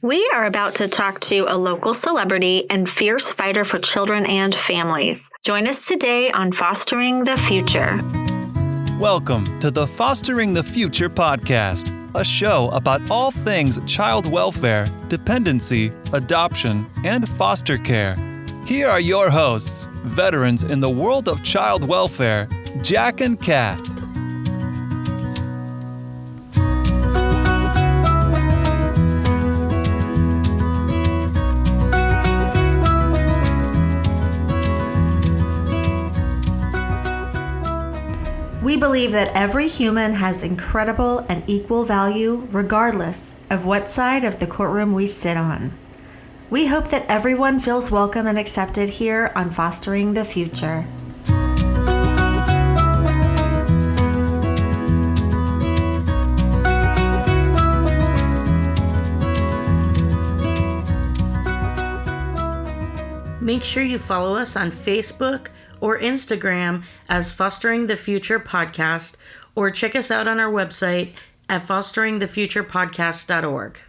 We are about to talk to a local celebrity and fierce fighter for children and families. Join us today on Fostering the Future. Welcome to the Fostering the Future podcast, a show about all things child welfare, dependency, adoption, and foster care. Here are your hosts, veterans in the world of child welfare, Jack and Kat. We believe that every human has incredible and equal value regardless of what side of the courtroom we sit on. We hope that everyone feels welcome and accepted here on Fostering the Future. Make sure you follow us on Facebook or Instagram as Fostering the Future Podcast, or check us out on our website at fosteringthefuturepodcast.org.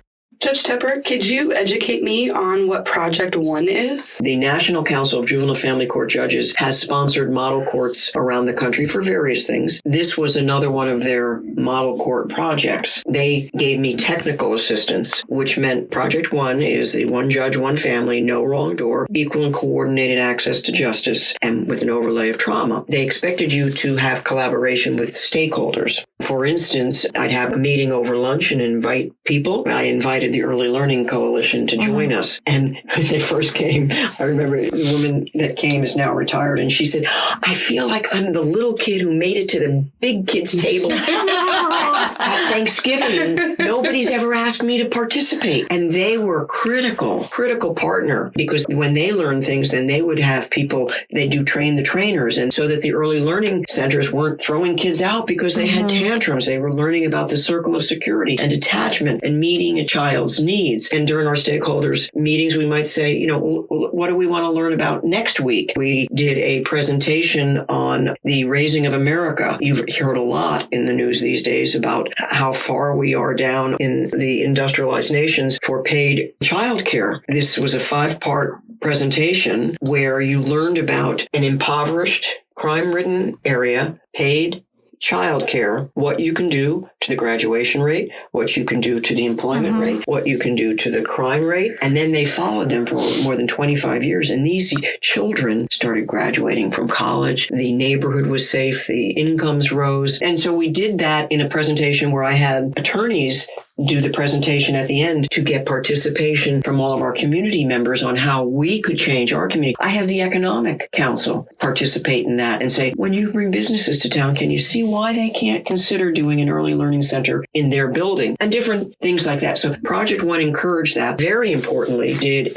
Judge Tepper, could you educate me on what Project One is? The National Council of Juvenile Family Court Judges has sponsored model courts around the country for various things. This was another one of their model court projects. They gave me technical assistance, which meant Project One is the one judge, one family, no wrong door, equal and coordinated access to justice, and with an overlay of trauma. They expected you to have collaboration with stakeholders. For instance, I'd have a meeting over lunch and invite people. I invited the Early Learning Coalition to join us. And when they first came, I remember the woman that came is now retired, and she said, I feel like I'm the little kid who made it to the big kids table at Thanksgiving, and nobody's ever asked me to participate. And they were critical partner, because when they learn things, then they would have people, they do train the trainers. And so that the early learning centers weren't throwing kids out because they had tantrums. They were learning about the circle of security and attachment and meeting a child's needs. And during our stakeholders meetings, we might say, what do we want to learn about next week? We did a presentation on the raising of America. You've heard a lot in the news these days about how far we are down in the industrialized nations for paid childcare. This was a 5-part presentation where you learned about an impoverished, crime-ridden area, paid childcare, what you can do to the graduation rate, what you can do to the employment rate, what you can do to the crime rate. And then they followed them for more than 25 years. And these children started graduating from college. The neighborhood was safe. The incomes rose. And so we did that in a presentation where I had attorneys do the presentation at the end to get participation from all of our community members on how we could change our community. I have the Economic Council participate in that and say, when you bring businesses to town, can you see why they can't consider doing an early learning center in their building? And different things like that. So Project One encouraged that. Very importantly, did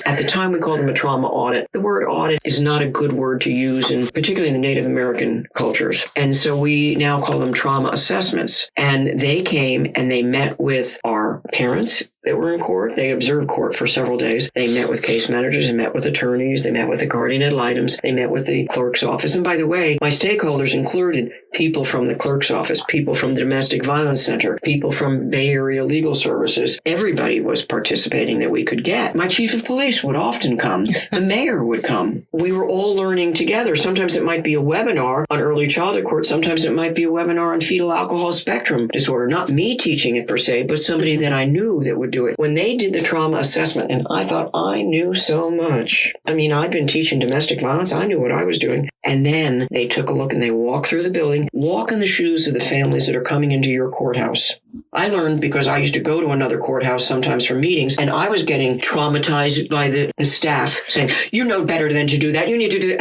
at the time we called them a trauma audit. The word audit is not a good word to use, in particularly in the Native American cultures. And so we now call them trauma assessments. And they came and they met with our parents that were in court. They observed court for several days. They met with case managers, they met with attorneys, they met with the guardian ad litem, they met with the clerk's office. And by the way, my stakeholders included people from the clerk's office, people from the Domestic Violence Center, people from Bay Area Legal Services. Everybody was participating that we could get. My chief of police would often come. The mayor would come. We were all learning together. Sometimes it might be a webinar on early childhood court. Sometimes it might be a webinar on fetal alcohol spectrum disorder. Not me teaching it per se, but somebody that I knew that would do it. When they did the trauma assessment, and I thought I knew so much. I mean, I'd been teaching domestic violence. I knew what I was doing. And then they took a look and they walked through the building, walk in the shoes of the families that are coming into your courthouse. I learned because I used to go to another courthouse sometimes for meetings, and I was getting traumatized by the staff saying, you know better than to do that. You need to do that.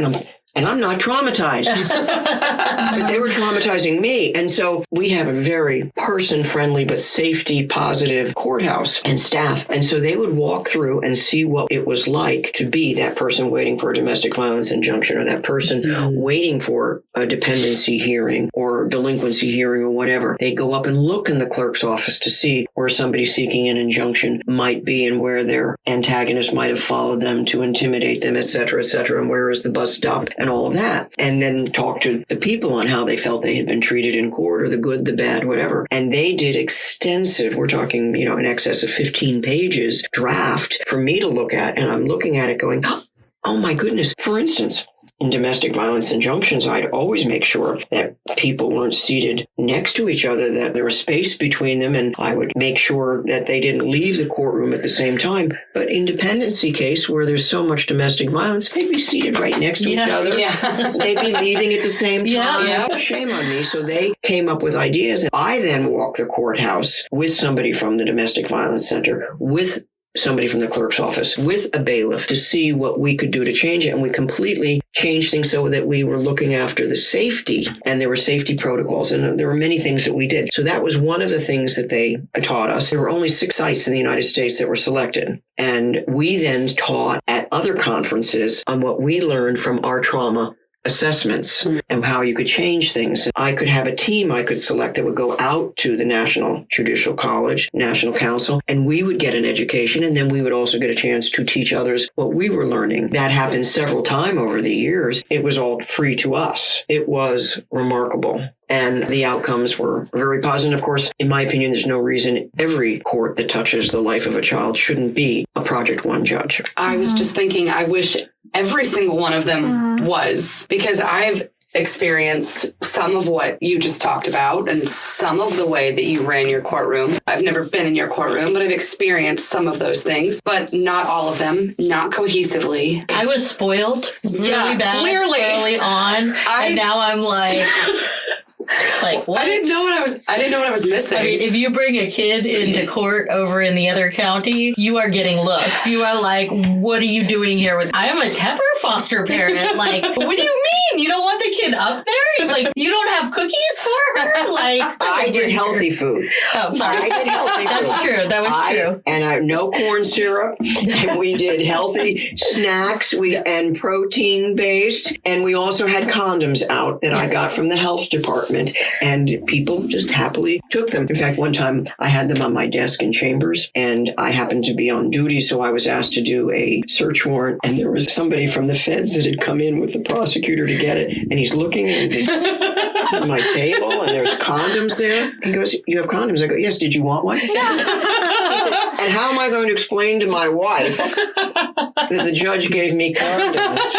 And I'm not traumatized, but they were traumatizing me. And so we have a very person-friendly but safety-positive courthouse and staff. And so they would walk through and see what it was like to be that person waiting for a domestic violence injunction, or that person waiting for a dependency hearing or delinquency hearing or whatever. They'd go up and look in the clerk's office to see where somebody seeking an injunction might be and where their antagonist might have followed them to intimidate them, et cetera, and where is the bus stop and and all of that. And then talk to the people on how they felt they had been treated in court, or the good, the bad, whatever. And they did extensive, we're talking, in excess of 15 pages draft for me to look at. And I'm looking at it going, oh my goodness. For instance, in domestic violence injunctions, I'd always make sure that people weren't seated next to each other, that there was space between them, and I would make sure that they didn't leave the courtroom at the same time. But in dependency case, where there's so much domestic violence, they'd be seated right next to each other. Yeah. They'd be leaving at the same time. Yeah. Shame on me. So they came up with ideas. And I then walked the courthouse with somebody from the Domestic Violence Center, with somebody from the clerk's office, with a bailiff, to see what we could do to change it. And we completely changed things so that we were looking after the safety, and there were safety protocols, and there were many things that we did. So that was one of the things that they taught us. There were only 6 sites in the United States that were selected. And we then taught at other conferences on what we learned from our trauma assessments and how you could change things. I could have a team I could select that would go out to the National Judicial College, National Council, and we would get an education, and then we would also get a chance to teach others what we were learning. That happened several times over the years. It was all free to us. It was remarkable. And the outcomes were very positive. Of course, in my opinion, there's no reason every court that touches the life of a child shouldn't be a Project One judge. I was just thinking, I wish every single one of them was, because I've experienced some of what you just talked about and some of the way that you ran your courtroom. I've never been in your courtroom, but I've experienced some of those things, but not all of them, not cohesively. I was spoiled really bad early on, and now I'm like what? I didn't know what I was missing. I mean, if you bring a kid into court over in the other county, you are getting looks. You are like, what are you doing here? I'm a Tepper foster parent. Like, what do you mean? You don't want the kid up there? Like, you don't have cookies for her? Like, I did healthy food. Oh, sorry. I did healthy food. That's true. That was true. And no corn syrup. And we did healthy snacks and protein based. And we also had condoms out that I got from the health department. And people just happily took them. In fact, one time I had them on my desk in chambers, and I happened to be on duty, so I was asked to do a search warrant, and there was somebody from the feds that had come in with the prosecutor to get it, and he's looking at my table, and there's condoms there. He goes, "You have condoms?" I go, "Yes, did you want one?" He said, "And how am I going to explain to my wife that the judge gave me condoms?"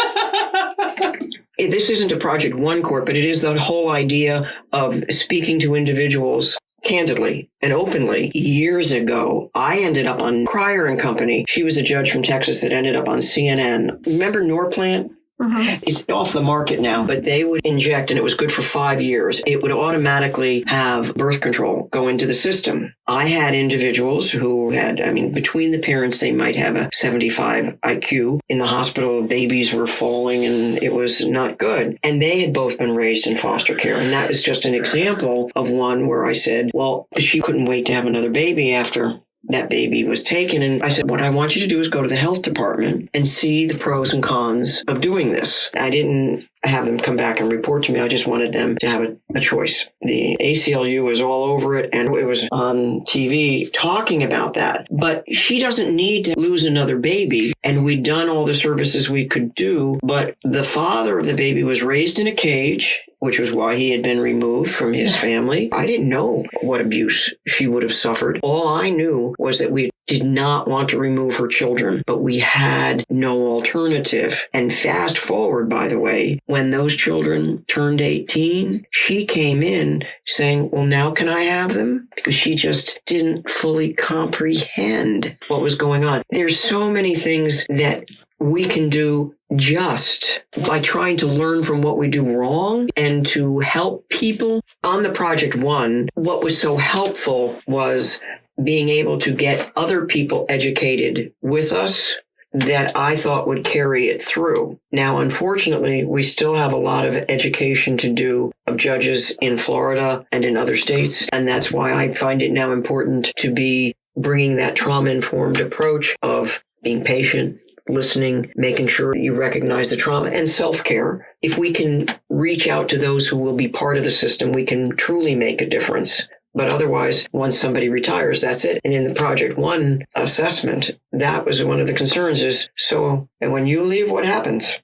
This isn't a Project One court, but it is the whole idea of speaking to individuals candidly and openly. Years ago, I ended up on Cryer and Company. She was a judge from Texas that ended up on CNN. Remember Norplant? It's off the market now, but they would inject, and it was good for 5 years. It would automatically have birth control go into the system. I had individuals who had, between the parents, they might have a 75 IQ. In the hospital, babies were falling, and it was not good. And they had both been raised in foster care. And that was just an example of one where I said, well, she couldn't wait to have another baby after that baby was taken. And I said, what I want you to do is go to the health department and see the pros and cons of doing this. I didn't have them come back and report to me. I just wanted them to have a choice. The ACLU was all over it, and it was on TV talking about that. But she doesn't need to lose another baby. And we'd done all the services we could do. But the father of the baby was raised in a cage, which was why he had been removed from his family. I didn't know what abuse she would have suffered. All I knew was that we did not want to remove her children, but we had no alternative. And fast forward, by the way, when those children turned 18, she came in saying, well, now can I have them? Because she just didn't fully comprehend what was going on. There's so many things that we can do just by trying to learn from what we do wrong and to help people. On the Project One, what was so helpful was being able to get other people educated with us that I thought would carry it through. Now, unfortunately, we still have a lot of education to do of judges in Florida and in other states. And that's why I find it now important to be bringing that trauma-informed approach of being patient, listening, making sure you recognize the trauma, and self-care. If we can reach out to those who will be part of the system, we can truly make a difference. But otherwise, once somebody retires, that's it. And in the Project One assessment, that was one of the concerns is, so, and when you leave, what happens?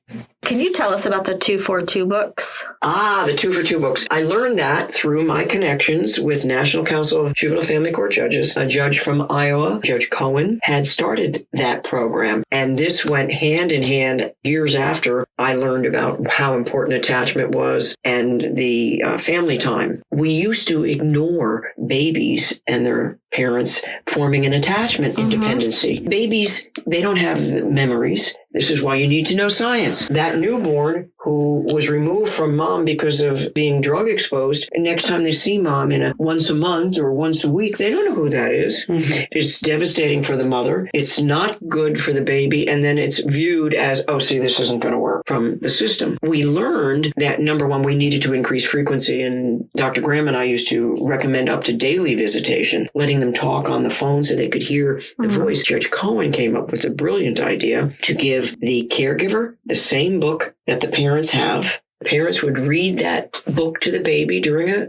Can you tell us about the 242 books? The 242 books. I learned that through my connections with National Council of Juvenile Family Court Judges. A judge from Iowa, Judge Cohen, had started that program. And this went hand in hand years after I learned about how important attachment was and the family time. We used to ignore babies and their parents forming an attachment independency. Babies, they don't have the memories. This is why you need to know science. That newborn who was removed from mom because of being drug exposed, and next time they see mom in a once a month or once a week, they don't know who that is. It's devastating for the mother. It's not good for the baby. And then it's viewed as, oh, see, this isn't going to work from the system. We learned that, number one, we needed to increase frequency. And Dr. Graham and I used to recommend up to daily visitation, letting them talk on the phone so they could hear the voice. Judge Cohen came up with a brilliant idea to give the caregiver the same book that the parents have. Parents would read that book to the baby during a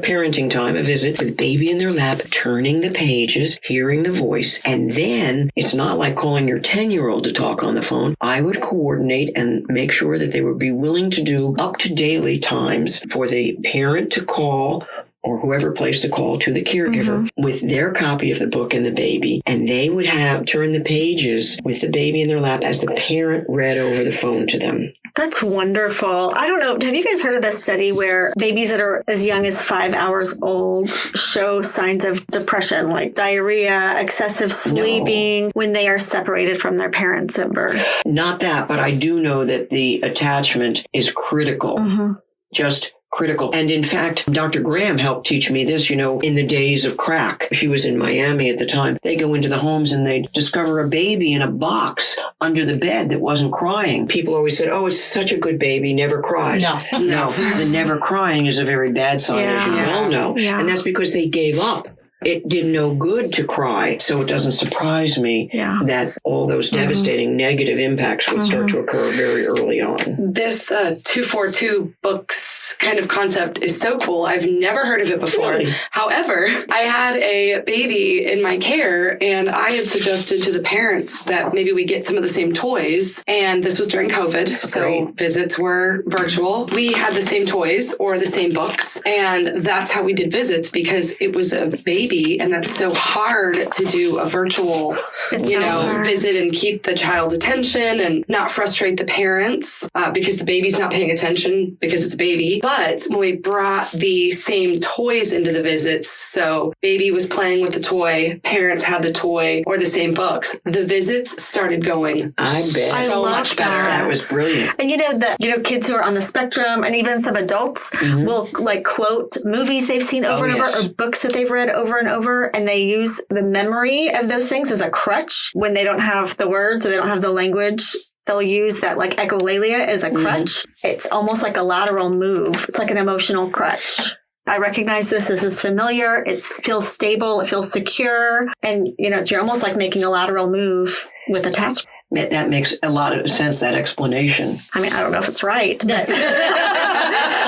parenting time, a visit, with the baby in their lap, turning the pages, hearing the voice. And then it's not like calling your 10-year-old to talk on the phone. I would coordinate and make sure that they would be willing to do up to daily times for the parent to call or whoever placed the call to the caregiver with their copy of the book and the baby. And they would turn the pages with the baby in their lap as the parent read over the phone to them. That's wonderful. I don't know. Have you guys heard of this study where babies that are as young as 5 hours old show signs of depression, like diarrhea, excessive sleeping, when they are separated from their parents at birth? Not that, but I do know that the attachment is critical. Just critical. And in fact, Dr. Graham helped teach me this, in the days of crack. She was in Miami at the time. They go into the homes and they discover a baby in a box under the bed that wasn't crying. People always said, oh, it's such a good baby, never cries. No, the never crying is a very bad sign, as you well know. And that's because they gave up. It did no good to cry. So it doesn't surprise me that all those devastating negative impacts would start to occur very early on. This 242 books kind of concept is so cool. I've never heard of it before. Really? However, I had a baby in my care and I had suggested to the parents that maybe we get some of the same toys. And this was during COVID. So visits were virtual. We had the same toys or the same books. And that's how we did visits because it was a baby. And that's so hard to do a virtual, visit and keep the child's attention and not frustrate the parents because the baby's not paying attention because it's a baby. But when we brought the same toys into the visits, so baby was playing with the toy, parents had the toy or the same books, the visits started going so much better. That was brilliant. And kids who are on the spectrum and even some adults will quote movies they've seen over and over or books that they've read over and over, and they use the memory of those things as a crutch when they don't have the words or they don't have the language. They'll use that echolalia as a crutch. It's almost like a lateral move. It's like an emotional crutch. I recognize this is familiar. It feels stable. It feels secure. And, you're almost like making a lateral move with attachment. That makes a lot of sense, that explanation. I mean, I don't know if it's right, but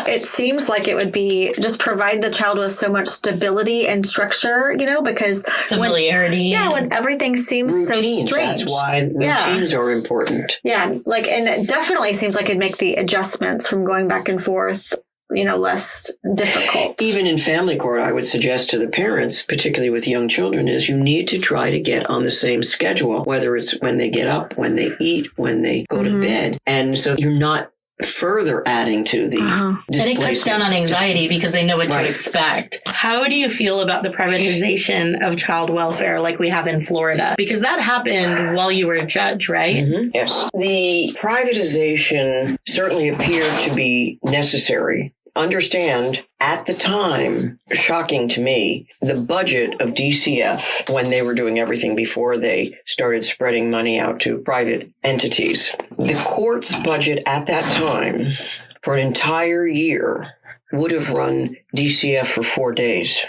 it seems like it would be just provide the child with so much stability and structure, because familiarity. When everything seems routines, so strange. That's why routines are important. Yeah. And it definitely seems like it'd make the adjustments from going back and forth less difficult. Even in family court, I would suggest to the parents, particularly with young children, is you need to try to get on the same schedule, whether it's when they get up, when they eat, when they go to bed. And so you're not further adding to the displacement. And it cuts down on anxiety because they know what to expect. How do you feel about the privatization of child welfare like we have in Florida? Because that happened while you were a judge, right? Yes. The privatization certainly appeared to be necessary. Understand, at the time, shocking to me, the budget of DCF, when they were doing everything before they started spreading money out to private entities, the court's budget at that time for an entire year would have run DCF for 4 days.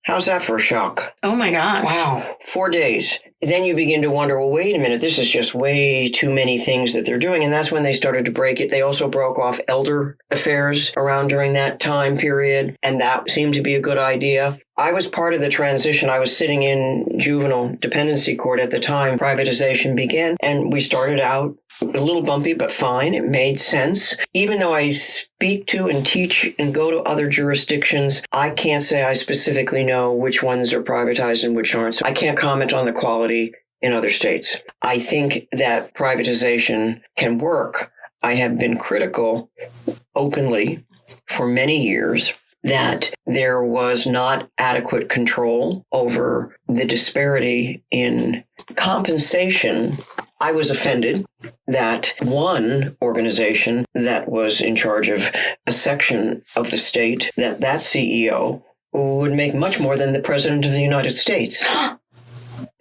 How's that for a shock? Oh my gosh. Wow. 4 days. Then you begin to wonder, well, wait a minute, this is just way too many things that they're doing. And that's when they started to break it. They also broke off elder affairs around during that time period. And that seemed to be a good idea. I was part of the transition. I was sitting in juvenile dependency court at the time privatization began. And we started out A little bumpy, but fine. It made sense. Even though I speak to and teach and go to other jurisdictions, I can't say I specifically know which ones are privatized and which aren't. So I can't comment on the quality in other states. I think that privatization can work. I have been critical openly for many years that there was not adequate control over the disparity in compensation. I was offended that one organization that was in charge of a section of the state, that CEO would make much more than the President of the United States.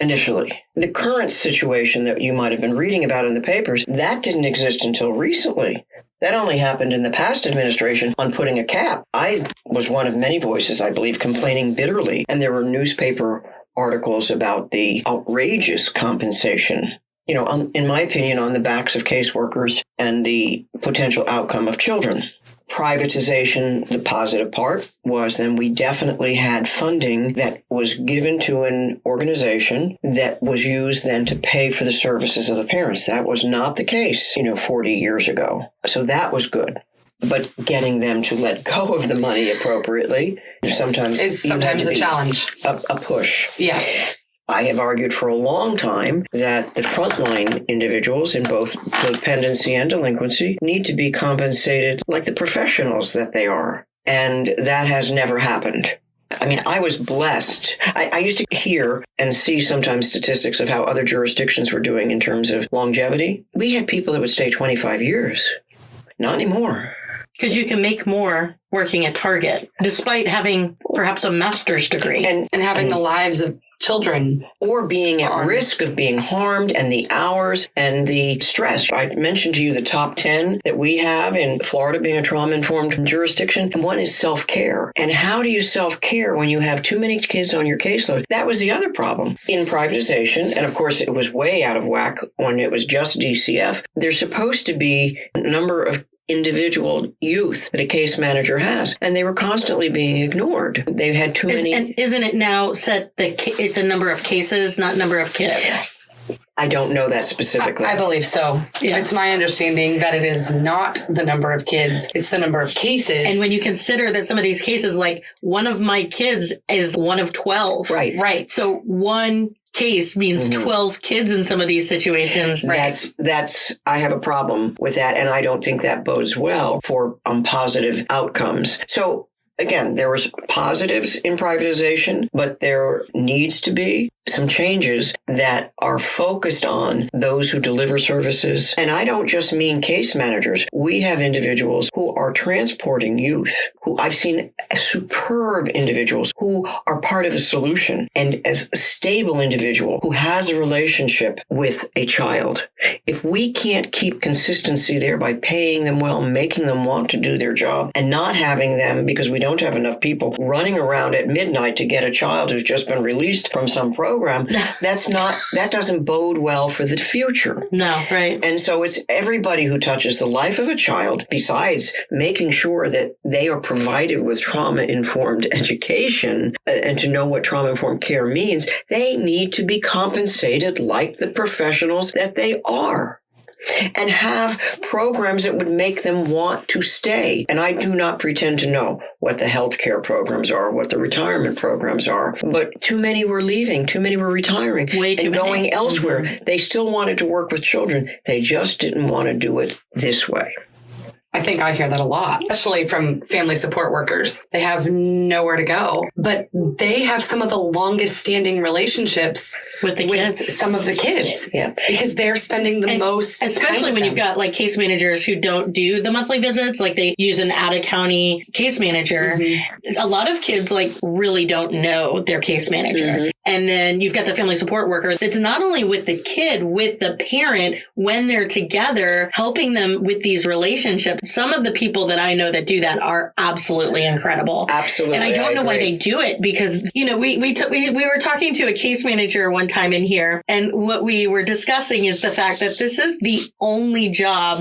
Initially. The current situation that you might have been reading about in the papers, that didn't exist until recently. That only happened in the past administration on putting a cap. I was one of many voices, I believe, complaining bitterly, and there were newspaper articles about the outrageous compensation, in my opinion, on the backs of caseworkers and the potential outcome of children. Privatization, the positive part was then we definitely had funding that was given to an organization that was used then to pay for the services of the parents. That was not the case, 40 years ago. So that was good. But getting them to let go of the money appropriately is sometimes a challenge. A push. Yes. I have argued for a long time that the frontline individuals in both dependency and delinquency need to be compensated like the professionals that they are. And that has never happened. I mean, I was blessed. I used to hear and see sometimes statistics of how other jurisdictions were doing in terms of longevity. We had people that would stay 25 years. Not anymore. Because you can make more working at Target, despite having perhaps a master's degree. And having the lives of children. Or being at risk of being harmed, and the hours and the stress. I mentioned to you the top 10 that we have in Florida being a trauma-informed jurisdiction, and one is self-care. And how do you self-care when you have too many kids on your caseload? That was the other problem. In privatization, and of course it was way out of whack when it was just DCF, there's supposed to be a number of individual youth that a case manager has, and they were constantly being ignored. They had too many. And isn't it now set that it's a number of cases, not number of kids? I don't know that specifically. I believe so. Yeah. It's my understanding that it is not the number of kids, it's the number of cases. And when you consider that some of these cases, like one of my kids is one of 12. Right. So one case means 12 kids in some of these situations. That's I have a problem with that, and I don't think that bodes well for positive outcomes. So again, there was positives in privatization, but there needs to be some changes that are focused on those who deliver services. And I don't just mean case managers. We have individuals who are transporting youth, who I've seen superb individuals who are part of the solution, and as a stable individual who has a relationship with a child. If we can't keep consistency there by paying them well, making them want to do their job, and not having them, because we don't have enough people, running around at midnight to get a child who's just been released from some program, that doesn't bode well for the future. No, right. And so it's everybody who touches the life of a child, besides making sure that they are provided with trauma-informed education and to know what trauma-informed care means, they need to be compensated like the professionals that they are, and have programs that would make them want to stay. And I do not pretend to know what the healthcare programs are, what the retirement programs are, but too many were leaving, too many were retiring and going elsewhere. They still wanted to work with children. They just didn't want to do it this way. I think I hear that a lot, especially from family support workers. They have nowhere to go, but they have some of the longest standing relationships with some of the kids. Yeah. Because they're spending the most time especially when you've got like case managers who don't do the monthly visits, like they use an out-of-county case manager. A lot of kids like really don't know their case manager. And then you've got the family support worker that's not only with the kid, with the parent when they're together, helping them with these relationships. Some of the people that I know that do that are absolutely incredible. Absolutely. And I don't know why they do it, because, we were talking to a case manager one time in here, and what we were discussing is the fact that this is the only job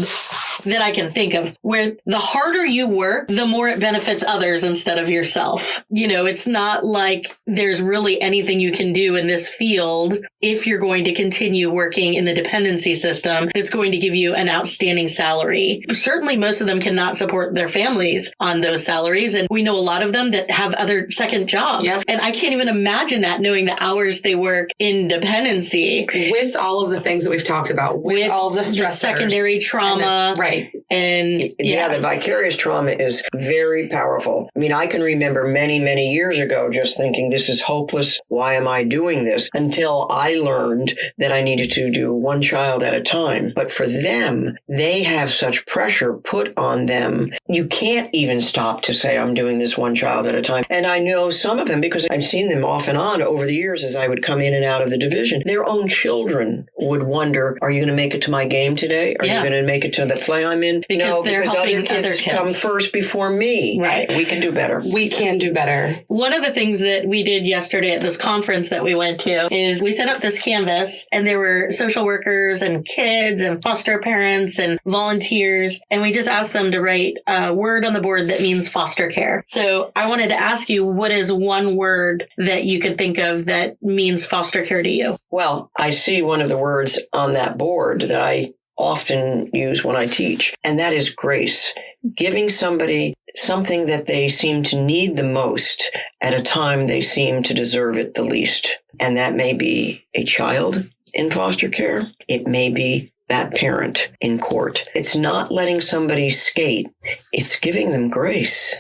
that I can think of, where the harder you work, the more it benefits others instead of yourself. You know, it's not like there's really anything you can do in this field if you're going to continue working in the dependency system that's going to give you an outstanding salary. Certainly, most of them cannot support their families on those salaries. And we know a lot of them that have other second jobs. Yep. And I can't even imagine that, knowing the hours they work in dependency. With all of the things that we've talked about, with all the stressors. The secondary trauma. Right. And the vicarious trauma is very powerful. I mean, I can remember many, many years ago just thinking, this is hopeless. Why am I doing this? Until I learned that I needed to do one child at a time. But for them, they have such pressure put on them. You can't even stop to say, I'm doing this one child at a time. And I know some of them, because I've seen them off and on over the years as I would come in and out of the division. Their own children would wonder, are you going to make it to my game today? Are you going to make it to the play I'm in? Because they're helping other kids come first before me. Right. We can do better. We can do better. One of the things that we did yesterday at this conference that we went to is we set up this canvas, and there were social workers and kids and foster parents and volunteers. And we just asked them to write a word on the board that means foster care. So I wanted to ask you, what is one word that you could think of that means foster care to you? Well, I see one of the words on that board that I often use when I teach, and that is grace. Giving somebody something that they seem to need the most at a time they seem to deserve it the least. And that may be a child in foster care. It may be that parent in court. It's not letting somebody skate. It's giving them grace.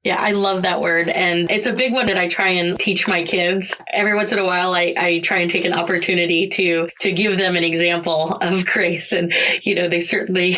Yeah, I love that word. And it's a big one that I try and teach my kids. Every once in a while, I try and take an opportunity to give them an example of grace. And, you know, they certainly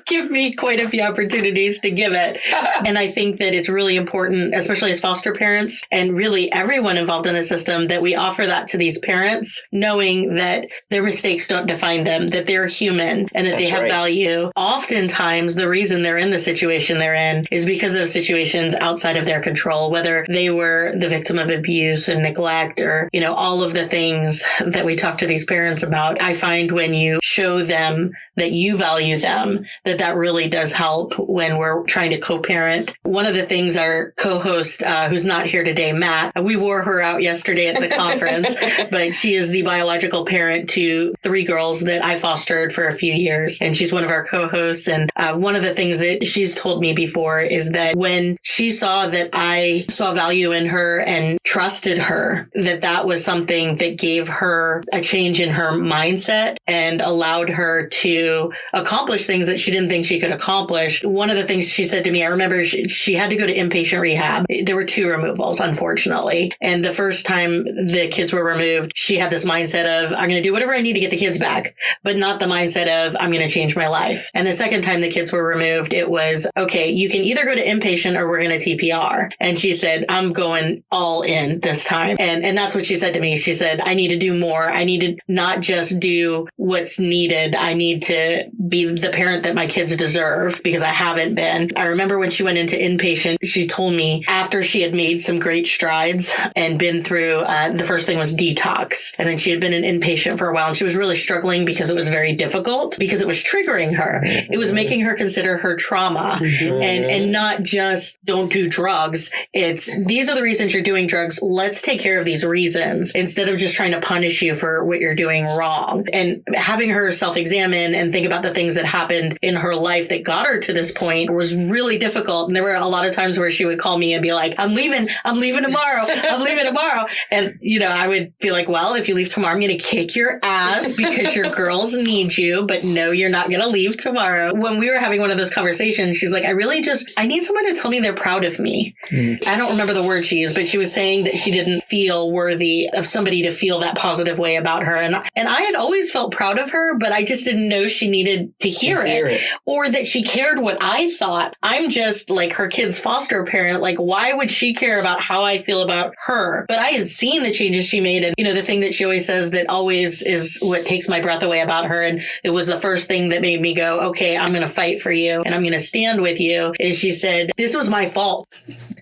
give me quite a few opportunities to give it. And I think that it's really important, especially as foster parents and really everyone involved in the system, that we offer that to these parents, knowing that their mistakes don't define them, that they're human and that they have value. Oftentimes, the reason they're in the situation they're in is because of situations outside of their control, whether they were the victim of abuse and neglect or, you know, all of the things that we talk to these parents about. I find when you show them that you value them, that really does help when we're trying to co-parent. One of the things our co-host, who's not here today, Matt, we wore her out yesterday at the conference, but she is the biological parent to 3 girls that I fostered for a few years. And she's one of our co-hosts. And one of the things that she's told me before is that when she saw that I saw value in her and trusted her, that was something that gave her a change in her mindset and allowed her to accomplish things that she didn't think she could accomplish. One of the things she said to me, I remember she had to go to inpatient rehab. There were 2 removals, unfortunately. And the first time the kids were removed, she had this mindset of, I'm going to do whatever I need to get the kids back, but not the mindset of, I'm going to change my life. And the second time the kids were removed, it was, okay, you can either go to inpatient or we're going to TPR. And she said, I'm going all in this time. And that's what she said to me. She said, I need to do more. I need to not just do what's needed. I need to be the parent that my kids deserve, because I haven't been. I remember when she went into inpatient, she told me after she had made some great strides and been through, the first thing was detox. And then she had been an inpatient for a while and she was really struggling because it was very difficult, because it was triggering her. It was making her consider her trauma and not just don't do drugs. It's these are the reasons you're doing drugs. Let's take care of these reasons instead of just trying to punish you for what you're doing wrong. And having her self-examine and think about the things that happened in her life that got her to this point was really difficult. And there were a lot of times where she would call me and be like, I'm leaving tomorrow. I'm leaving tomorrow. And, you know, I would be like, well, if you leave tomorrow, I'm going to kick your ass because your girls need you. But no, you're not going to leave tomorrow. When we were having one of those conversations, she's like, I need someone to tell me they're proud of me. I don't remember the word she used, but she was saying that she didn't feel worthy of somebody to feel that positive way about her. And I had always felt proud of her, but I just didn't know she needed to hear it or that she cared what I thought. I'm just like her kid's foster parent. Like, why would she care about how I feel about her? But I had seen the changes she made. And, you know, the thing that she always says that always is what takes my breath away about her. And it was the first thing that made me go, okay, I'm going to fight for you and I'm going to stand with you. Is she said, this was my fault.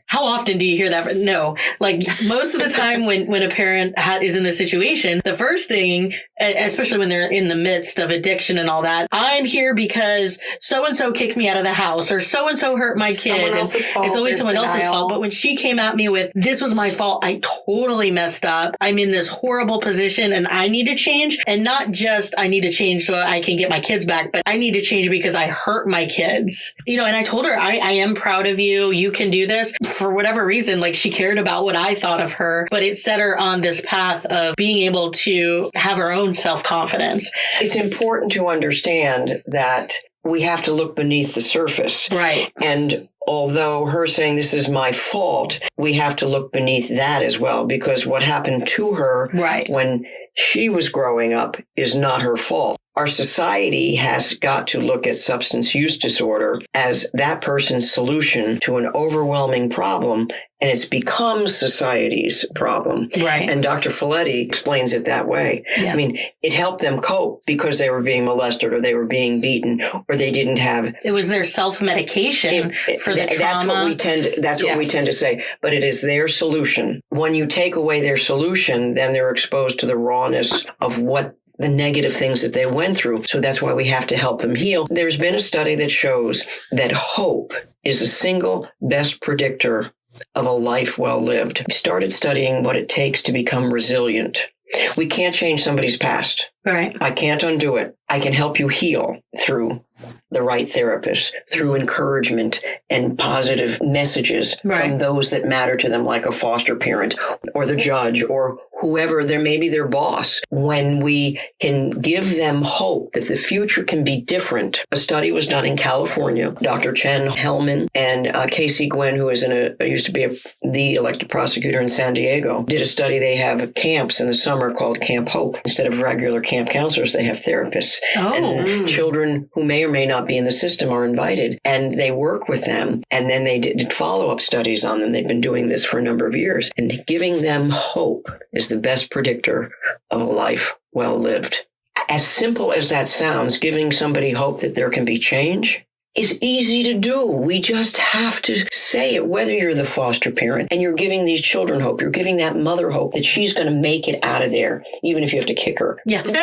How often do you hear that? No, like most of the time when a parent is in this situation, the first thing especially when they're in the midst of addiction and all that. I'm here because so-and-so kicked me out of the house or so-and-so hurt my kid. Someone else's fault. It's always someone else's denial. fault. But when she came at me with, this was my fault, I totally messed up. I'm in this horrible position and I need to change. And not just I need to change so I can get my kids back, but I need to change because I hurt my kids. You know, and I told her, I am proud of you. You can do this. For whatever reason, like she cared about what I thought of her, but it set her on this path of being able to have her own self-confidence. It's important to understand that we have to look beneath the surface. Right. And although her saying this is my fault, we have to look beneath that as well, because what happened to her when she was growing up is not her fault. Our society has got to look at substance use disorder as that person's solution to an overwhelming problem, and it's become society's problem. Right. And Dr. Folletti explains it that way. Yeah. I mean, it helped them cope because they were being molested or they were being beaten or they didn't have... It was their self-medication for the trauma. That's what we tend to say. But it is their solution. When you take away their solution, then they're exposed to the rawness of what the negative things that they went through. So that's why we have to help them heal. There's been a study that shows that hope is the single best predictor of a life well lived. We started studying what it takes to become resilient. We can't change somebody's past. Right. I can't undo it. I can help you heal through the right therapist, through encouragement and positive messages from those that matter to them, like a foster parent or the judge or whoever, there may be their boss. When we can give them hope that the future can be different. A study was done in California. Dr. Chen Hellman and Casey Gwen, who is used to be the elected prosecutor in San Diego, did a study. They have camps in the summer called Camp Hope. Instead of regular camp counselors, they have therapists. And children who may or may not be in the system are invited, and they work with them. And then they did follow-up studies on them. They've been doing this for a number of years. And giving them hope is the best predictor of a life well lived. As simple as that sounds, giving somebody hope that there can be change is easy to do. We just have to say it, whether you're the foster parent and you're giving these children hope, you're giving that mother hope that she's going to make it out of there, even if you have to kick her. Yeah. But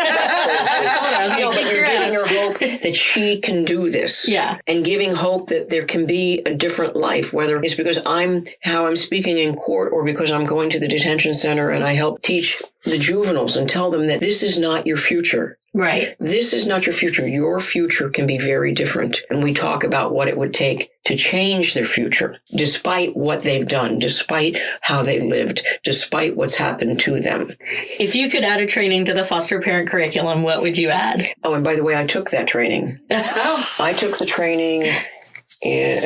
you're giving her hope that she can do this. Yeah. And giving hope that there can be a different life, whether it's because I'm speaking in court or because I'm going to the detention center and I help teach the juveniles and tell them that this is not your future. Right. This is not your future. Your future can be very different. And we talk about what it would take to change their future, despite what they've done, despite how they lived, despite what's happened to them. If you could add a training to the foster parent curriculum, what would you add? Oh, and by the way, I took that training. I took the training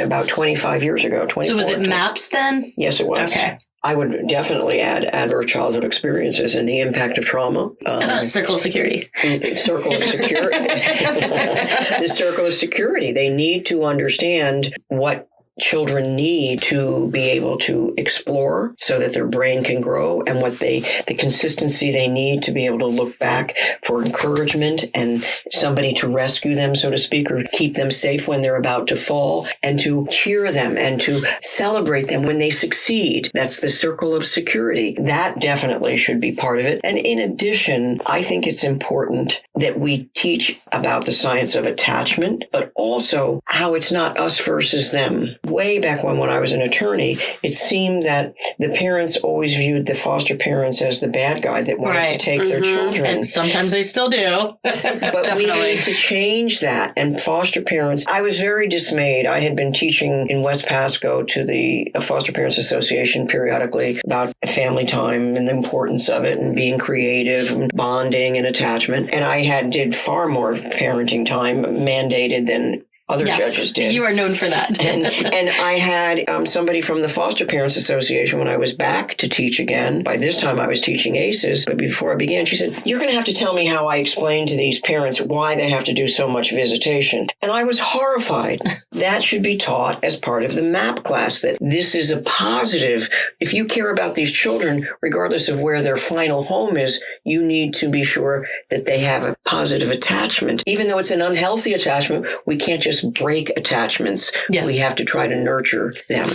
about 25 years ago. So was it MAPS then? Yes, it was. Okay. I would definitely add adverse childhood experiences and the impact of trauma. Circle of security. Circle of security. The circle of security. They need to understand what children need to be able to explore so that their brain can grow, and what the consistency they need to be able to look back for encouragement and somebody to rescue them, so to speak, or keep them safe when they're about to fall, and to cheer them and to celebrate them when they succeed. That's the circle of security. That definitely should be part of it. And in addition, I think it's important that we teach about the science of attachment, but also how it's not us versus them. Way back when I was an attorney, it seemed that the parents always viewed the foster parents as the bad guy that wanted to take their children. And sometimes they still do. But we need to change that. And foster parents, I was very dismayed. I had been teaching in West Pasco to the Foster Parents Association periodically about family time and the importance of it and being creative and bonding and attachment. And I did far more parenting time mandated than other judges did. You are known for that. and I had somebody from the Foster Parents Association when I was back to teach again. By this time I was teaching ACEs, but before I began, she said, "You're going to have to tell me how I explain to these parents why they have to do so much visitation." And I was horrified. That should be taught as part of the MAP class, that this is a positive. If you care about these children, regardless of where their final home is, you need to be sure that they have a positive attachment. Even though it's an unhealthy attachment, we can't just break attachments. Yeah. We have to try to nurture them.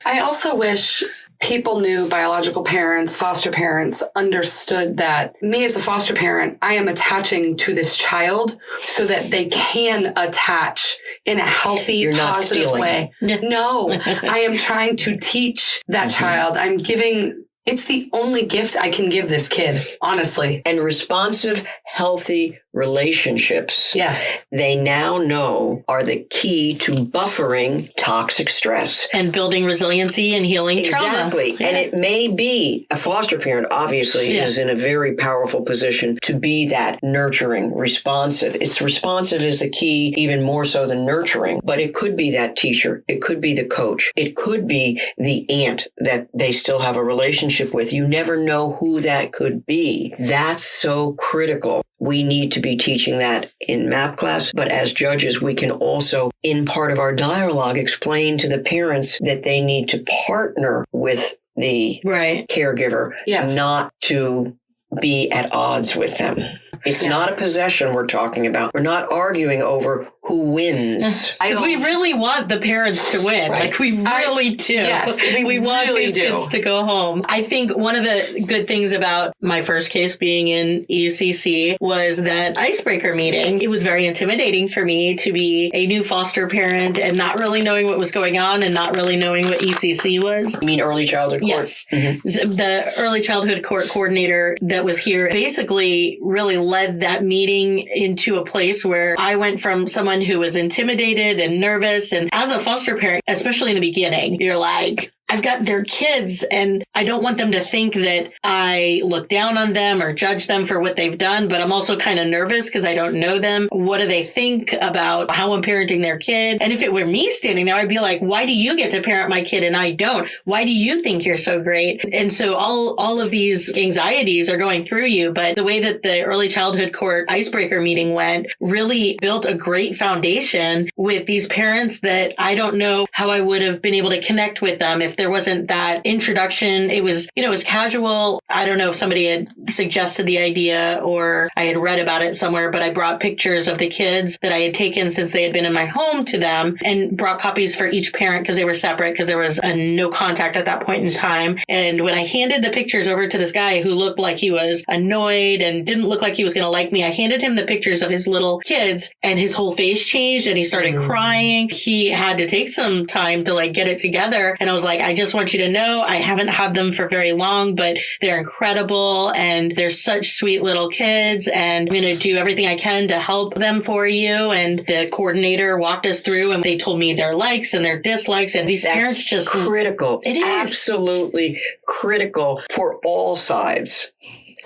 I also wish people knew, biological parents, foster parents, understood that me as a foster parent, I am attaching to this child so that they can attach in a healthy, positive way. No, I am trying to teach that child. I'm giving... It's the only gift I can give this kid, honestly. And responsive, healthy relationships, yes, they now know are the key to buffering toxic stress. And building resiliency and healing trauma. Exactly. Yeah. And it may be, a foster parent obviously is in a very powerful position to be that nurturing, responsive. It's responsive is the key, even more so than nurturing. But it could be that teacher. It could be the coach. It could be the aunt that they still have a relationship with. You never know who that could be. That's so critical. We need to be teaching that in MAP class, but as judges, we can also, in part of our dialogue, explain to the parents that they need to partner with the caregiver, not to be at odds with them. It's not a possession we're talking about. We're not arguing over who wins. Because we really want the parents to win. Right. Like, we really do. Yes, we want really these kids to go home. I think one of the good things about my first case being in ECC was that icebreaker meeting. It was very intimidating for me to be a new foster parent and not really knowing what was going on and not really knowing what ECC was. You mean early childhood court? Yes. The early childhood court coordinator that was here basically really led that meeting into a place where I went from someone who was intimidated and nervous. And as a foster parent, especially in the beginning, you're like, I've got their kids and I don't want them to think that I look down on them or judge them for what they've done. But I'm also kind of nervous because I don't know them. What do they think about how I'm parenting their kid? And if it were me standing there, I'd be like, why do you get to parent my kid and I don't? Why do you think you're so great? And so all of these anxieties are going through you. But the way that the early childhood court icebreaker meeting went really built a great foundation with these parents that I don't know how I would have been able to connect with them if there wasn't that introduction. It was, it was casual. I don't know if somebody had suggested the idea or I had read about it somewhere, but I brought pictures of the kids that I had taken since they had been in my home to them and brought copies for each parent because they were separate because there was no contact at that point in time. And when I handed the pictures over to this guy who looked like he was annoyed and didn't look like he was going to like me, I handed him the pictures of his little kids and his whole face changed and he started crying. He had to take some time to get it together. And I was like, I just want you to know I haven't had them for very long, but they're incredible and they're such sweet little kids and I'm going to do everything I can to help them for you. And the coordinator walked us through and they told me their likes and their dislikes and these parents just... critical. It is. Absolutely critical for all sides.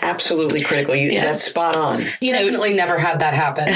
Absolutely critical. That's spot on. Definitely never had that happen.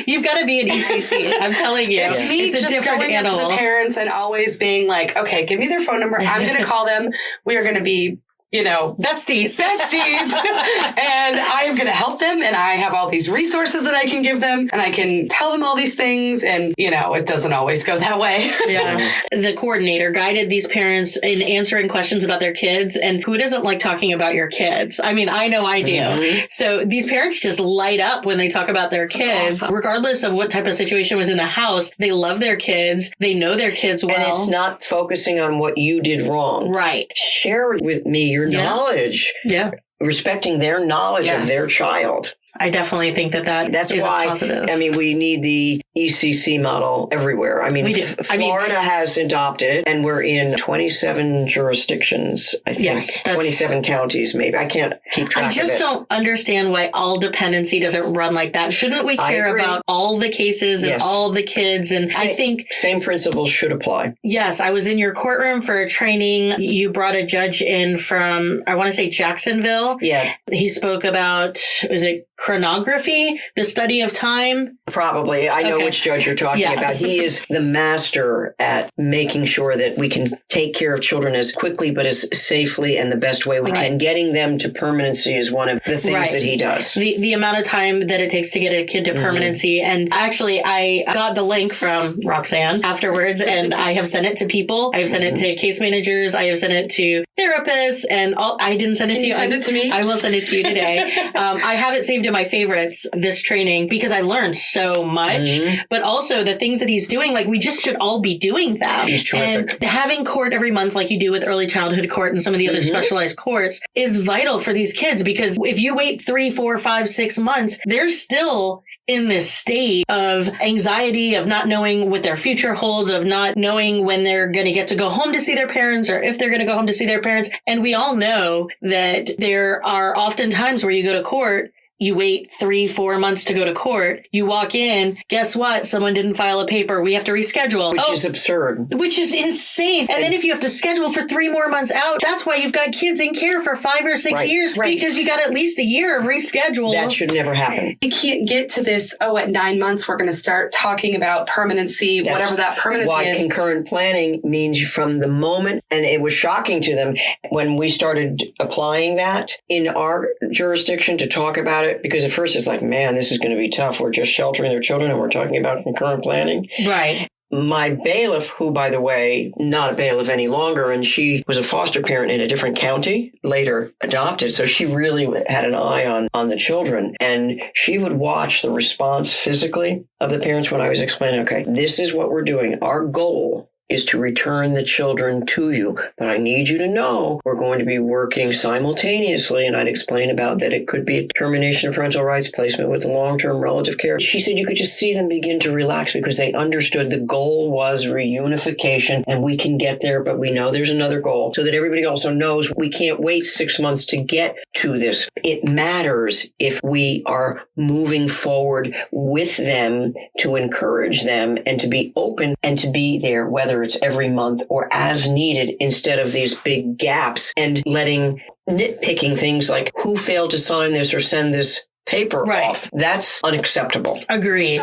You've got to be an ECC. I'm telling you. It's me it's just going up to the parents and always being like, okay, give me their phone number. I'm going to call them. We are going to be besties. And I am going to help them. And I have all these resources that I can give them and I can tell them all these things. And, it doesn't always go that way. Yeah. The coordinator guided these parents in answering questions about their kids. And who doesn't like talking about your kids? I mean, I know I do. Mm-hmm. So these parents just light up when they talk about their kids, awesome. Regardless of what type of situation was in the house. They love their kids. They know their kids well. And it's not focusing on what you did wrong. Right. Share with me your knowledge. Yeah. Respecting their knowledge of their child. I definitely think that's is why, a positive. I mean, we need the ECC model everywhere. I mean, we do. Florida has adopted it, and we're in 27 jurisdictions, I think. Yes, 27 counties, maybe. I can't keep track of it. I just don't understand why all dependency doesn't run like that. Shouldn't we care about all the cases and all the kids? And I think... Same principles should apply. Yes, I was in your courtroom for a training. You brought a judge in from, I want to say Jacksonville. Yeah. He spoke about, was it chronography, the study of time? Probably. I know which judge you're talking about. He is the master at making sure that we can take care of children as quickly but as safely and the best way we can. Getting them to permanency is one of the things that he does. The amount of time that it takes to get a kid to permanency. And actually, I got the link from Roxanne afterwards, and I have sent it to people. I have sent it to case managers. I have sent it to therapists, and I didn't send it to you. Send it to me? I will send it to you today. I have it saved in my my favorites, this training, because I learned so much, but also the things that he's doing, like we just should all be doing them. He's terrific. And having court every month, like you do with early childhood court and some of the other specialized courts, is vital for these kids, because if you wait 3, 4, 5, 6 months, they're still in this state of anxiety, of not knowing what their future holds, of not knowing when they're going to get to go home to see their parents, or if they're going to go home to see their parents. And we all know that there are often times where you go to court, you wait 3, 4 months to go to court. You walk in. Guess what? Someone didn't file a paper. We have to reschedule. Which is absurd. Which is insane. And then if you have to schedule for 3 more months out, that's why you've got kids in care for 5 or 6 years, because you got at least a year of reschedule. That should never happen. You can't get to this, at 9 months, we're going to start talking about permanency, whatever that permanency why is. Concurrent planning means from the moment, and it was shocking to them when we started applying that in our jurisdiction to talk about it, because at first it's like, man, this is going to be tough. We're just sheltering their children and we're talking about concurrent planning. Right. My bailiff, who, by the way, not a bailiff any longer, and she was a foster parent in a different county, later adopted. So she really had an eye on the children. And she would watch the response physically of the parents when I was explaining, okay, this is what we're doing. Our goal is to return the children to you. But I need you to know we're going to be working simultaneously. And I'd explain about that it could be a termination of parental rights placement with long-term relative care. She said you could just see them begin to relax because they understood the goal was reunification, and we can get there, but we know there's another goal, so that everybody also knows we can't wait 6 months to get to this. It matters if we are moving forward with them to encourage them and to be open and to be there, whether it's every month or as needed, instead of these big gaps and letting nitpicking things like who failed to sign this or send this paper off. That's unacceptable. Agreed.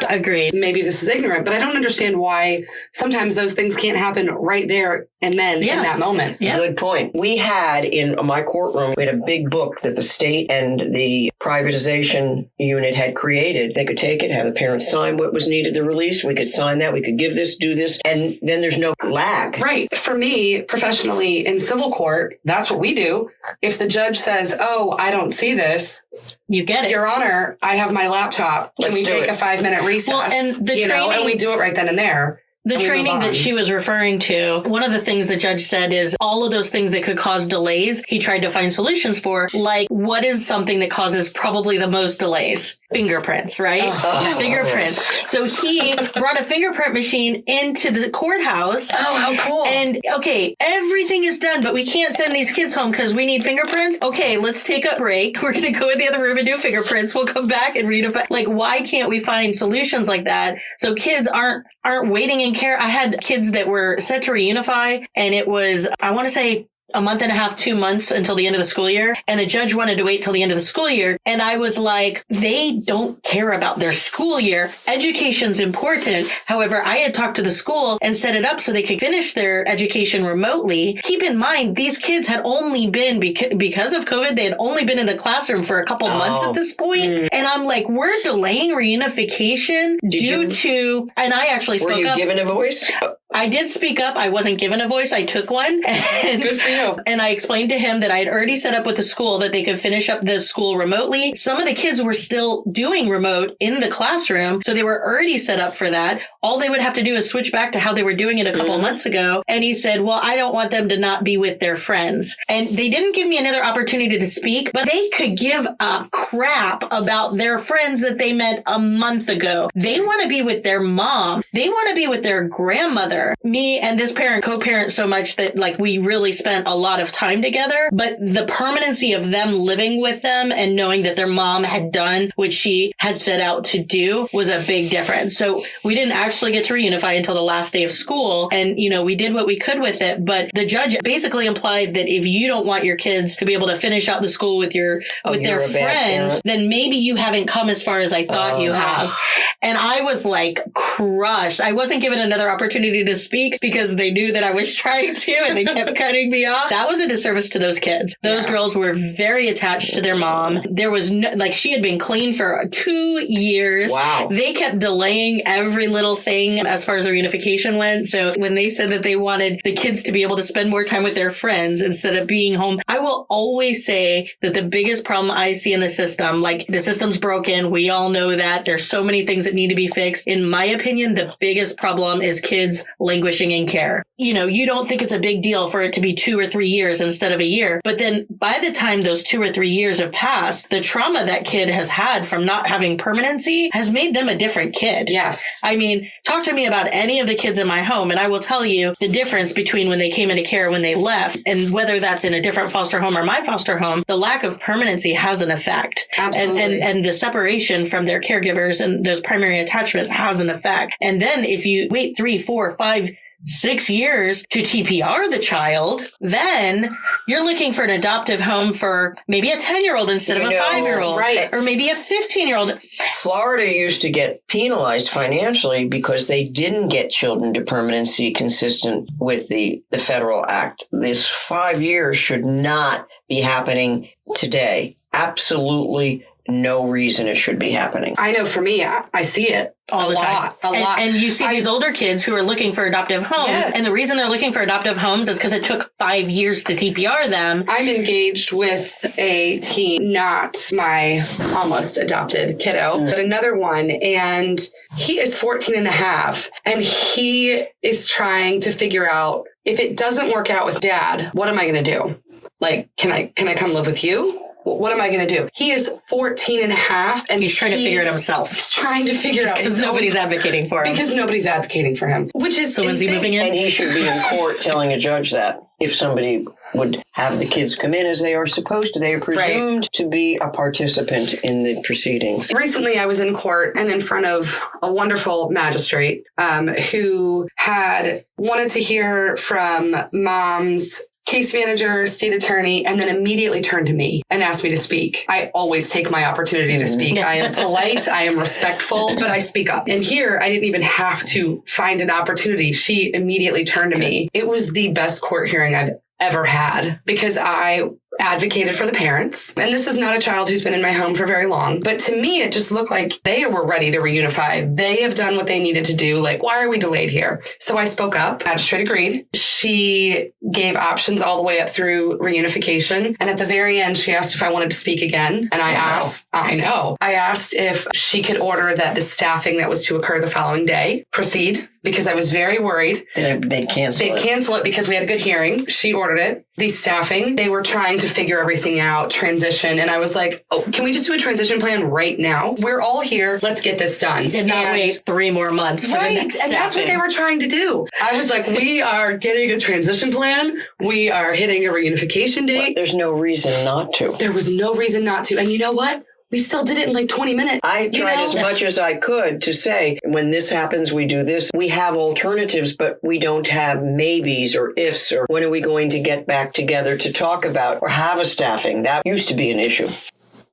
Maybe this is ignorant, but I don't understand why sometimes those things can't happen right there and then in that moment. Yeah. Good point. We had in my courtroom, we had a big book that the state and the privatization unit had created. They could take it, have the parents sign what was needed to release. We could sign that. We could give this, do this, and then there's no lag. Right. For me, professionally in civil court, that's what we do. If the judge says, I don't see this, you get it. Your Honor, I have my laptop. Can we take a 5-minute recess? Well, and the training, and we do it right then and there. The training that she was referring to, one of the things the judge said is all of those things that could cause delays, he tried to find solutions for. Like, what is something that causes probably the most delays? Fingerprints, right? Fingerprints. So he brought a fingerprint machine into the courthouse. Oh, how cool. And, okay, everything is done, but we can't send these kids home because we need fingerprints. Okay, let's take a break. We're going to go in the other room and do fingerprints. We'll come back and read. Like, why can't we find solutions like that so kids aren't waiting in care? I had kids that were set to reunify, and it was, I want to say, a month and a half, 2 months until the end of the school year. And the judge wanted to wait till the end of the school year. And I was like, they don't care about their school year. Education's important. However, I had talked to the school and set it up so they could finish their education remotely. Keep in mind, these kids had only been, because of COVID, they had only been in the classroom for a couple months at this point. And I'm like, we're delaying reunification due to, and I actually spoke up. Were you given a voice? I did speak up. I wasn't given a voice. I took one. And, good for you. And I explained to him that I had already set up with the school that they could finish up the school remotely. Some of the kids were still doing remote in the classroom, so they were already set up for that. All they would have to do is switch back to how they were doing it a couple months ago. And he said, well, I don't want them to not be with their friends. And they didn't give me another opportunity to speak, but they could give a crap about their friends that they met a month ago. They want to be with their mom. They want to be with their grandmother. Me and this parent co-parent so much that like we really spent a lot of time together, but the permanency of them living with them and knowing that their mom had done what she had set out to do was a big difference. So we didn't actually get to reunify until the last day of school. And, we did what we could with it. But the judge basically implied that if you don't want your kids to be able to finish out the school with their friends, then maybe you haven't come as far as I thought you have. And I was like crushed. I wasn't given another opportunity to to speak because they knew that I was trying to and they kept cutting me off. That was a disservice to those kids. Those girls were very attached to their mom. There was no, like, she had been clean for 2 years. Wow. They kept delaying every little thing as far as their reunification went. So when they said that they wanted the kids to be able to spend more time with their friends instead of being home, I will always say that the biggest problem I see in the system, like, the system's broken. We all know that. There's so many things that need to be fixed. In my opinion, the biggest problem is kids languishing in care. You know, you don't think it's a big deal for it to be 2 or 3 years instead of a year. But then by the time those 2 or 3 years have passed, the trauma that kid has had from not having permanency has made them a different kid. Yes. I mean, talk to me about any of the kids in my home, and I will tell you the difference between when they came into care and when they left, and whether that's in a different foster home or my foster home, the lack of permanency has an effect. Absolutely. And the separation from their caregivers and those primary attachments has an effect. And then if you wait 3, 4, 5, 6 years to TPR the child, then you're looking for an adoptive home for maybe a 10-year-old instead of a 5-year-old. Right. Or maybe a 15-year-old. Florida used to get penalized financially because they didn't get children to permanency consistent with the federal act. This 5 years should not be happening today. Absolutely no reason it should be happening. I know for me, I see it All the time. A lot. And you see these older kids who are looking for adoptive homes. Yeah. And the reason they're looking for adoptive homes is because it took 5 years to TPR them. I'm engaged with a teen, not my almost adopted kiddo, but another one. And he is 14 and a half. And he is trying to figure out, if it doesn't work out with dad, what am I going to do? Like, can I come live with you? What am I going to do? He is 14 and a half. And He's trying to figure it himself. He's trying to figure it out. Because nobody's advocating for him. Because nobody's advocating for him. Which is So when's he insane. moving in? And he should be in court telling a judge that if somebody would have the kids come in as they are supposed to, they are presumed to be a participant in the proceedings. Recently, I was in court and in front of a wonderful magistrate who had wanted to hear from mom's case manager, state attorney, and then immediately turned to me and asked me to speak. I always take my opportunity to speak. I am polite, I am respectful, but I speak up. And here, I didn't even have to find an opportunity. She immediately turned to me. It was the best court hearing I've ever had because I advocated for the parents. And this is not a child who's been in my home for very long. But to me, it just looked like they were ready to reunify. They have done what they needed to do. Like, why are we delayed here? So I spoke up. Magistrate agreed. She gave options all the way up through reunification. And at the very end, she asked if I wanted to speak again. And I asked if she could order that the staffing that was to occur the following day proceed, because I was very worried. They'd cancel it. They'd cancel it because we had a good hearing. She ordered it. The staffing, they were trying to figure everything out, transition. And I was like, oh, can we just do a transition plan right now? We're all here. Let's get this done. And not wait 3 more months for the next and that's what they were trying to do. I was like, we are getting a transition plan. We are hitting a reunification date. There's no reason not to. There was no reason not to. And you know what? We still did it in like 20 minutes. I tried as much as I could to say, when this happens, we do this. We have alternatives, but we don't have maybes or ifs or when are we going to get back together to talk about or have a staffing. That used to be an issue.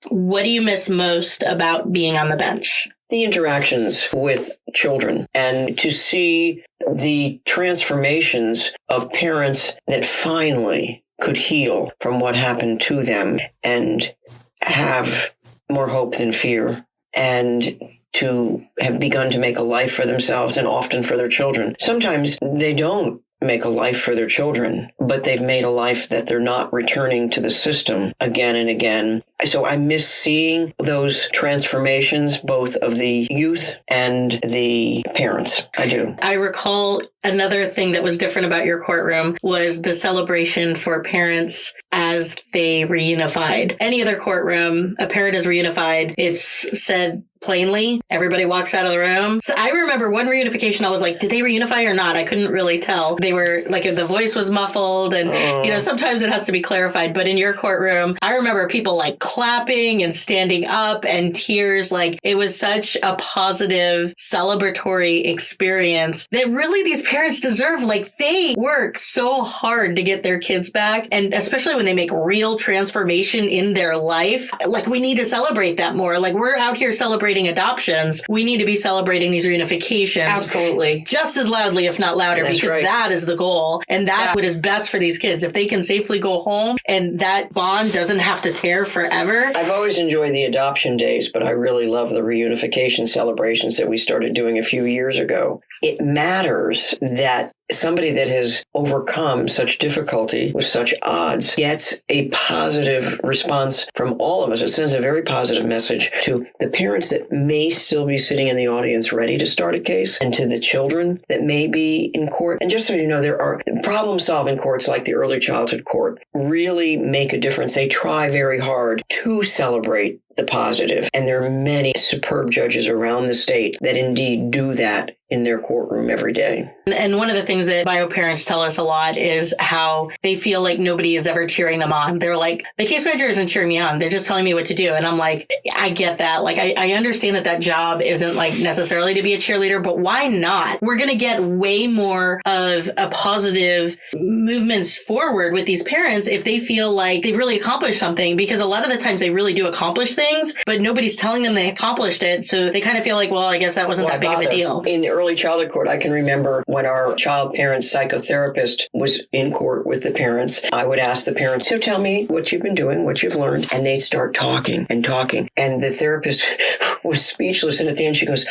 What do you miss most about being on the bench? The interactions with children and to see the transformations of parents that finally could heal from what happened to them and have more hope than fear, and to have begun to make a life for themselves and often for their children. Sometimes they don't make a life for their children, but they've made a life that they're not returning to the system again and again. So I miss seeing those transformations, both of the youth and the parents. I do. I recall another thing that was different about your courtroom was the celebration for parents as they reunified. Any other courtroom, a parent is reunified, it's said plainly, everybody walks out of the room. So I remember one reunification, I was like, did they reunify or not? I couldn't really tell. They were like, the voice was muffled and, sometimes it has to be clarified. But in your courtroom, I remember people like clapping and standing up and tears. Like, it was such a positive, celebratory experience that really these parents deserve. Like, they work so hard to get their kids back. And especially when they make real transformation in their life, like, we need to celebrate that more. Like, we're out here celebrating adoptions. We need to be celebrating these reunifications. Absolutely. Just as loudly, if not louder, That's because right. that is the goal. And that's what is best for these kids. If they can safely go home and that bond doesn't have to tear forever. I've always enjoyed the adoption days, but I really love the reunification celebrations that we started doing a few years ago. It matters that somebody that has overcome such difficulty with such odds gets a positive response from all of us. It sends a very positive message to the parents that may still be sitting in the audience ready to start a case, and to the children that may be in court. And just so you know, there are problem-solving courts like the early childhood court really make a difference. They try very hard to celebrate the positive. And there are many superb judges around the state that indeed do that in their courtroom every day. And one of the things that bio parents tell us a lot is how they feel like nobody is ever cheering them on. They're like, the case manager isn't cheering me on. They're just telling me what to do. And I'm like, I get that. Like, I understand that job isn't like necessarily to be a cheerleader, but why not? We're going to get way more of a positive movements forward with these parents if they feel like they've really accomplished something, because a lot of the times they really do accomplish things, but nobody's telling them they accomplished it. So they kind of feel like, well, I guess that wasn't that big of a deal. In early childhood court, I can remember when our child parent psychotherapist was in court with the parents, I would ask the parents, so tell me what you've been doing, what you've learned. And they'd start talking and talking. And the therapist was speechless. And at the end, she goes,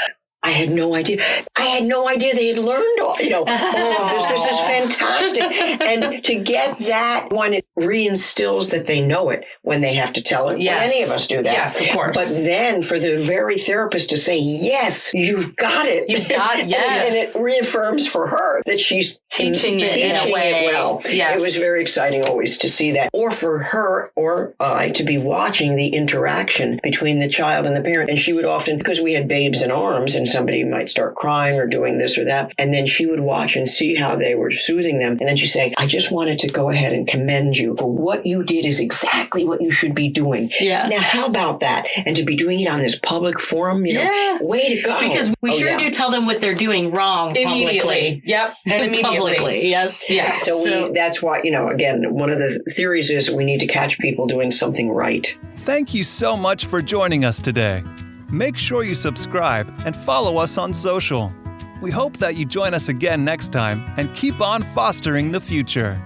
I had no idea. I had no idea they had learned all of this. This is fantastic. And to get that one, it reinstills that they know it when they have to tell it. Yes. Well, any of us do that. Yes, of course. But then for the very therapist to say, yes, you've got it. You've got it, yes. And it reaffirms for her that she's Teaching it in a way. well. Yes. It was very exciting always to see that. Or for her or I to be watching the interaction between the child and the parent. And she would often, because we had babes in arms and somebody might start crying or doing this or that, and then she would watch and see how they were soothing them. And then she'd say, I just wanted to go ahead and commend you for what you did is exactly what you should be doing. Yeah. Now, how about that? And to be doing it on this public forum, you know, way to go. Because we do tell them what they're doing wrong Immediately. publicly. Yep. And immediately. Publicly, yes. Yes. So that's why, again, one of the theories is we need to catch people doing something right. Thank you so much for joining us today. Make sure you subscribe and follow us on social. We hope that you join us again next time and keep on fostering the future.